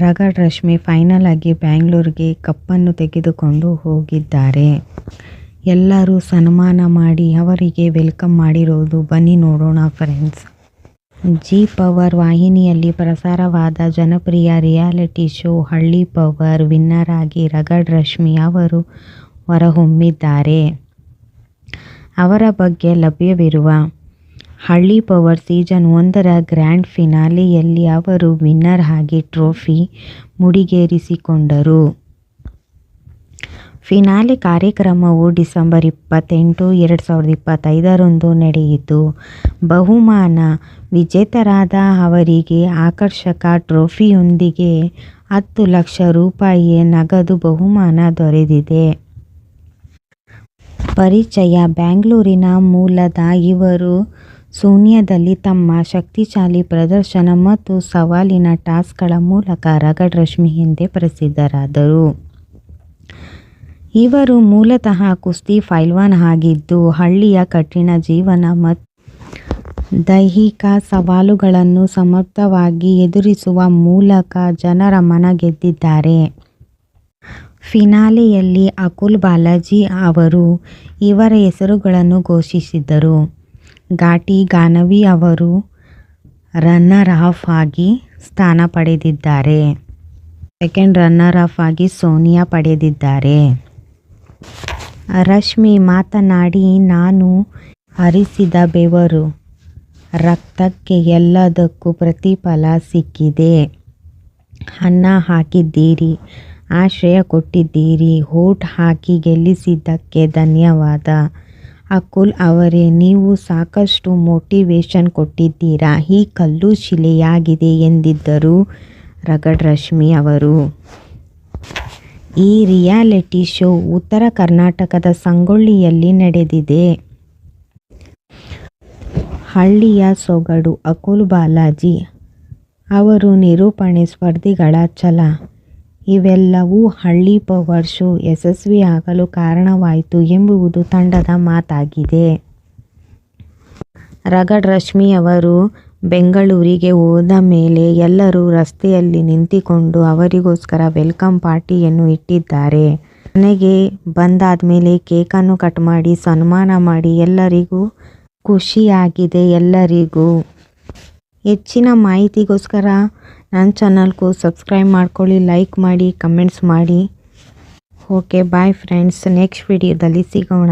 ರಗಡ್ Rashmi final ಆಗಿ ಬ್ಯಾಂಗ್ಳೂರ್ಗೆ ಕಪ್ಪನ್ನು ತೆಗೆದುಕೊಂಡು ಹೋಗಿದ್ದಾರೆ. ಎಲ್ಲರೂ ಸನ್ಮಾನ ಮಾಡಿ ಅವರಿಗೆ ವೆಲ್ಕಮ್ ಮಾಡಿರೋದು ಬನ್ನಿ ನೋಡೋಣ ಫ್ರೆಂಡ್ಸ್. ಜೀ ಪವರ್ ವಾಹಿನಿಯಲ್ಲಿ ಪ್ರಸಾರವಾದ ಜನಪ್ರಿಯ ರಿಯಾಲಿಟಿ ಶೋ ಹಳ್ಳಿ ಪವರ್ ವಿನ್ನರ್ ಆಗಿ ರಗಡ್ ರಶ್ಮಿ ಅವರು ಹೊರಹೊಮ್ಮಿದ್ದಾರೆ. ಅವರ ಬಗ್ಗೆ ಲಭ್ಯವಿರುವ ಹಳ್ಳಿ ಪವರ್ ಸೀಸನ್ 1ರ ಗ್ರ್ಯಾಂಡ್ ಫಿನಾಲೆಯಲ್ಲಿ ಅವರು ವಿನ್ನರ್ ಆಗಿ ಟ್ರೋಫಿ ಮುಡಿಗೇರಿಸಿಕೊಂಡರು. ಫಿನಾಲೆ ಕಾರ್ಯಕ್ರಮವು ಡಿಸೆಂಬರ್ 28, 2025ರಂದು ನಡೆಯಿತು. ಬಹುಮಾನ ವಿಜೇತರಾದ ಅವರಿಗೆ ಆಕರ್ಷಕ ಟ್ರೋಫಿಯೊಂದಿಗೆ 10 ಲಕ್ಷ ರೂಪಾಯಿ ನಗದು ಬಹುಮಾನ ದೊರೆತಿದೆ. ಪರಿಚಯ: ಬೆಂಗಳೂರಿನ ಮೂಲದ ಇವರು ಶೂನ್ಯದಲ್ಲಿ ತಮ್ಮ ಶಕ್ತಿಶಾಲಿ ಪ್ರದರ್ಶನ ಮತ್ತು ಸವಾಲಿನ ಟಾಸ್ಕ್ಗಳ ಮೂಲಕ ರಗಡ್ ರಶ್ಮಿ ಎಂದೇ ಪ್ರಸಿದ್ಧರಾದರು. ಇವರು ಮೂಲತಃ ಕುಸ್ತಿ ಪೈಲ್ವಾನ್ ಆಗಿದ್ದು, ಹಳ್ಳಿಯ ಕಠಿಣ ಜೀವನ ಮತ್ತು ದೈಹಿಕ ಸವಾಲುಗಳನ್ನು ಸಮರ್ಥವಾಗಿ ಎದುರಿಸುವ ಮೂಲಕ ಜನರ ಮನ ಗೆದ್ದಿದ್ದಾರೆ. ಫಿನಾಲೆಯಲ್ಲಿ ಅಕುಲ್ ಬಾಲಾಜಿ ಅವರು ಇವರ ಹೆಸರುಗಳನ್ನು ಘೋಷಿಸಿದರು. ಘಾಟಿ ಗಾನವಿ ಅವರು ರನ್ನರ್ ಅಪ್ ಆಗಿ ಸ್ಥಾನ ಪಡೆದಿದ್ದರೆ, ಸೆಕೆಂಡ್ ರನ್ನರ್ ಅಪ್ ಆಗಿ ಸೋನಿಯಾ ಪಡೆದಿದ್ದಾರೆ. ರಶ್ಮಿ ಮಾತನಾಡಿ, ನಾನು ಹರಿಸಿದ ಬೆವರು, ರಕ್ತಕ್ಕೆ ಎಲ್ಲದಕ್ಕೂ ಪ್ರತಿಫಲ ಸಿಕ್ಕಿದೆ. ಅನ್ನ ಹಾಕಿದ್ದೀರಿ, ಆಶ್ರಯ ಕೊಟ್ಟಿದ್ದೀರಿ, ವೋಟ್ ಹಾಕಿ ಗೆಲ್ಲಿಸಿದ್ದಕ್ಕೆ ಧನ್ಯವಾದ. ಅಕುಲ್ ಅವರೇ, ನೀವು ಸಾಕಷ್ಟು ಮೋಟಿವೇಶನ್ ಕೊಟ್ಟಿದ್ದೀರಾ, ಈ ಕಲ್ಲು ಶಿಲೆಯಾಗಿದೆ ಎಂದಿದ್ದರು ರಗಡ್ ರಶ್ಮಿ ಅವರು. ಈ ರಿಯಾಲಿಟಿ ಶೋ ಉತ್ತರ ಕರ್ನಾಟಕದ ಸಂಗೊಳ್ಳಿಯಲ್ಲಿ ನಡೆದಿದೆ. ಹಳ್ಳಿಯ ಸೊಗಡು: ಅಕುಲ್ ಬಾಲಾಜಿ ಅವರು ನಿರೂಪಣೆ ಸ್ಪರ್ಧಿಗಳ ಛಲ ಇವೆಲ್ಲವೂ ಹಳ್ಳಿ ಪವರ್ ಶೋ ಯಶಸ್ವಿಯಾಗಲು ಕಾರಣವಾಯಿತು ಎಂಬುದು ತಂಡದ ಮಾತಾಗಿದೆ. ರಗಡ್ ರಶ್ಮಿ ಅವರು ಬೆಂಗಳೂರಿಗೆ ಹೋದ ಮೇಲೆ ಎಲ್ಲರೂ ರಸ್ತೆಯಲ್ಲಿ ನಿಂತುಕೊಂಡು ಅವರಿಗೋಸ್ಕರ ವೆಲ್ಕಮ್ ಪಾರ್ಟಿಯನ್ನು ಇಟ್ಟಿದ್ದಾರೆ. ಮನೆಗೆ ಬಂದಾದ್ಮೇಲೆ ಕೇಕನ್ನು ಕಟ್ ಮಾಡಿ ಸನ್ಮಾನ ಮಾಡಿ ಎಲ್ಲರಿಗೂ ಖುಷಿಯಾಗಿದೆ. ಎಲ್ಲರಿಗೂ ಹೆಚ್ಚಿನ ಮಾಹಿತಿಗೋಸ್ಕರ ನನ್ನ ಚಾನಲ್ಗೂ ಸಬ್ಸ್ಕ್ರೈಬ್ ಮಾಡ್ಕೊಳ್ಳಿ, ಲೈಕ್ ಮಾಡಿ, ಕಮೆಂಟ್ಸ್ ಮಾಡಿ. ಓಕೆ, ಬಾಯ್ ಫ್ರೆಂಡ್ಸ್, ನೆಕ್ಸ್ಟ್ ವಿಡಿಯೋದಲ್ಲಿ ಸಿಗೋಣ.